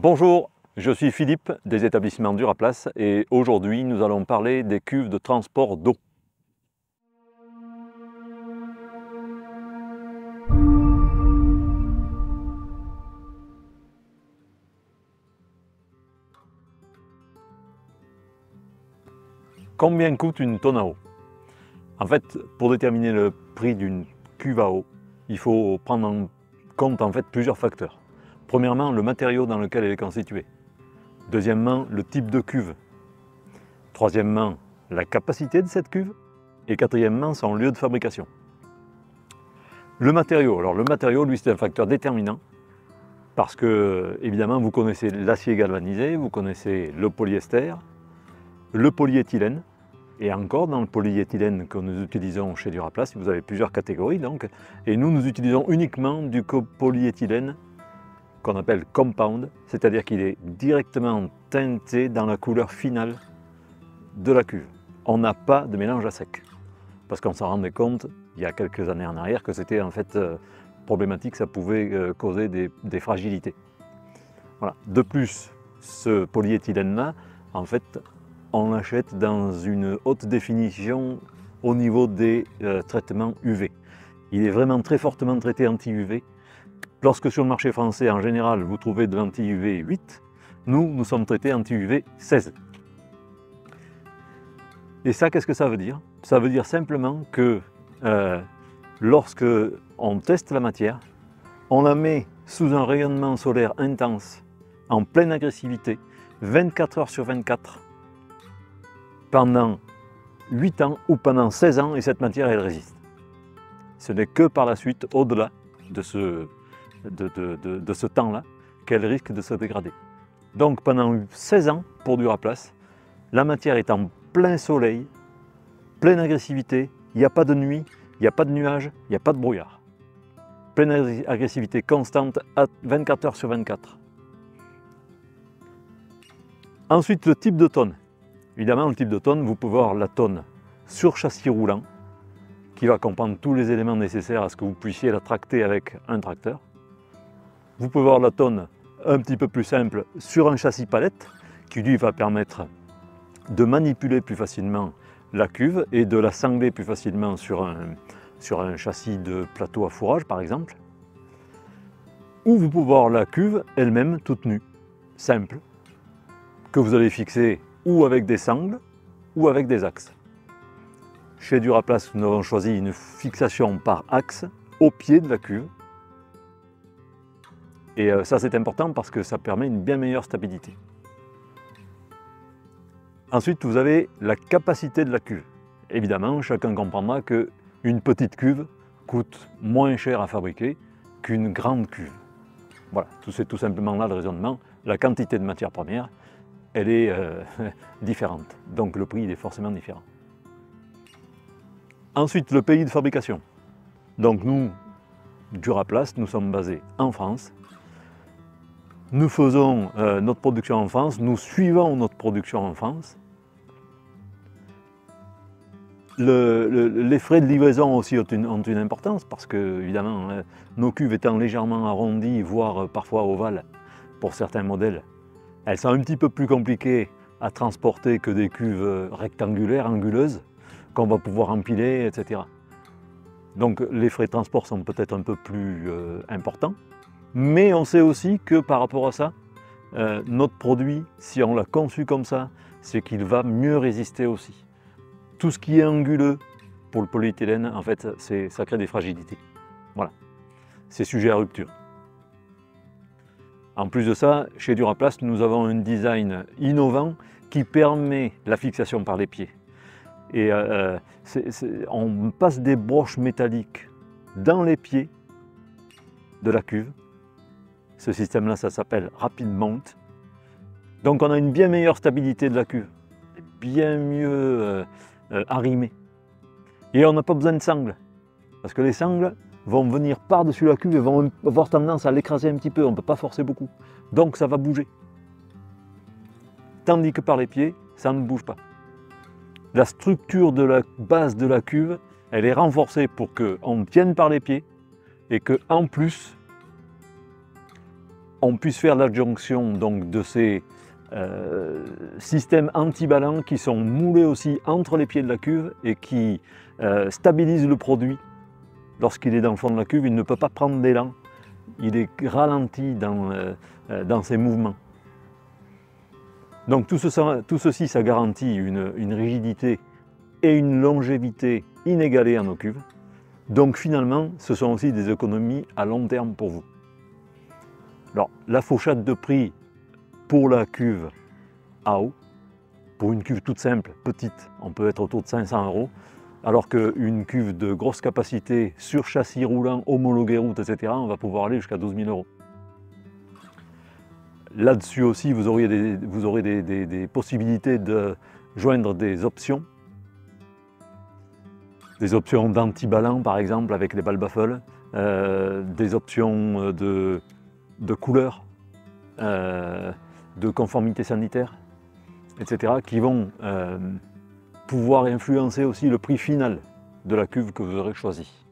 Bonjour, je suis Philippe des établissements Duraplace et aujourd'hui nous allons parler des cuves de transport d'eau. Combien coûte une tonne à eau? En fait, pour déterminer le prix d'une cuve à eau, il faut prendre en compte plusieurs facteurs. Premièrement, le matériau dans lequel elle est constituée. Deuxièmement, le type de cuve. Troisièmement, la capacité de cette cuve. Et quatrièmement, son lieu de fabrication. Le matériau, lui, c'est un facteur déterminant parce que, évidemment, vous connaissez l'acier galvanisé, vous connaissez le polyester, le polyéthylène, et encore dans le polyéthylène que nous utilisons chez Duraplace, vous avez plusieurs catégories donc, et nous utilisons uniquement du polyéthylène qu'on appelle compound, c'est-à-dire qu'il est directement teinté dans la couleur finale de la cuve. On n'a pas de mélange à sec, parce qu'on s'en rendait compte il y a quelques années en arrière que c'était en fait problématique, ça pouvait causer des fragilités. Voilà. De plus, ce polyéthylène-là, en fait, on l'achète dans une haute définition au niveau des traitements UV. Il est vraiment très fortement traité anti-UV. Lorsque sur le marché français, en général, vous trouvez de l'anti-UV 8, nous sommes traités anti-UV 16. Et ça, qu'est-ce que ça veut dire? Ça veut dire simplement que lorsque on teste la matière, on la met sous un rayonnement solaire intense, en pleine agressivité, 24 heures sur 24, pendant 8 ans ou pendant 16 ans, et cette matière, elle résiste. Ce n'est que par la suite, au-delà de ce temps-là, qu'elle risque de se dégrader. Donc pendant 16 ans, pour Duraplace, la matière est en plein soleil, pleine agressivité, il n'y a pas de nuit, il n'y a pas de nuages, il n'y a pas de brouillard. Pleine agressivité constante à 24 heures sur 24. Ensuite, le type de tonne. Évidemment, le type de tonne, vous pouvez avoir la tonne sur châssis roulant, qui va comprendre tous les éléments nécessaires à ce que vous puissiez la tracter avec un tracteur. Vous pouvez avoir la tonne un petit peu plus simple sur un châssis palette, qui lui va permettre de manipuler plus facilement la cuve et de la sangler plus facilement sur un châssis de plateau à fourrage par exemple. Ou vous pouvez avoir la cuve elle-même toute nue, simple, que vous allez fixer ou avec des sangles ou avec des axes. Chez Duraplace, nous avons choisi une fixation par axe au pied de la cuve. Et ça c'est important parce que ça permet une bien meilleure stabilité. Ensuite, vous avez la capacité de la cuve. Évidemment, chacun comprendra qu'une petite cuve coûte moins cher à fabriquer qu'une grande cuve. Voilà, c'est tout simplement là le raisonnement. La quantité de matière première, elle est différente. Donc le prix il est forcément différent. Ensuite, le pays de fabrication. Donc nous, Duraplace, nous sommes basés en France. Nous faisons notre production en France, nous suivons notre production en France. Les frais de livraison aussi ont une importance parce que, évidemment, nos cuves étant légèrement arrondies, voire parfois ovales pour certains modèles, elles sont un petit peu plus compliquées à transporter que des cuves rectangulaires, anguleuses, qu'on va pouvoir empiler, etc. Donc les frais de transport sont peut-être un peu plus importants. Mais on sait aussi que par rapport à ça, notre produit, si on l'a conçu comme ça, c'est qu'il va mieux résister aussi. Tout ce qui est anguleux pour le polyéthylène, en fait, ça crée des fragilités. Voilà, c'est sujet à rupture. En plus de ça, chez Duraplace, nous avons un design innovant qui permet la fixation par les pieds. Et on passe des broches métalliques dans les pieds de la cuve. Ce système-là, ça s'appelle Rapid Mount. Donc on a une bien meilleure stabilité de la cuve, bien mieux arrimée. Et on n'a pas besoin de sangles, parce que les sangles vont venir par-dessus la cuve et vont avoir tendance à l'écraser un petit peu, on ne peut pas forcer beaucoup. Donc ça va bouger. Tandis que par les pieds, ça ne bouge pas. La structure de la base de la cuve, elle est renforcée pour qu'on tienne par les pieds et qu'en plus, on puisse faire l'adjonction donc de ces systèmes anti-ballants qui sont moulés aussi entre les pieds de la cuve et qui stabilisent le produit. Lorsqu'il est dans le fond de la cuve, il ne peut pas prendre d'élan, il est ralenti dans ses mouvements. Donc tout ceci, ça garantit une rigidité et une longévité inégalée à nos cuves. Donc finalement, ce sont aussi des économies à long terme pour vous. Alors, la fourchette de prix pour la cuve à eau, pour une cuve toute simple, petite, on peut être autour de 500 €, alors qu'une cuve de grosse capacité, sur châssis roulant, homologué route, etc., on va pouvoir aller jusqu'à 12 000 €. Là-dessus aussi, vous aurez des possibilités de joindre des options d'anti-ballant, par exemple, avec les balles baffles, des options de couleur, de conformité sanitaire, etc., qui vont pouvoir influencer aussi le prix final de la cuve que vous aurez choisie.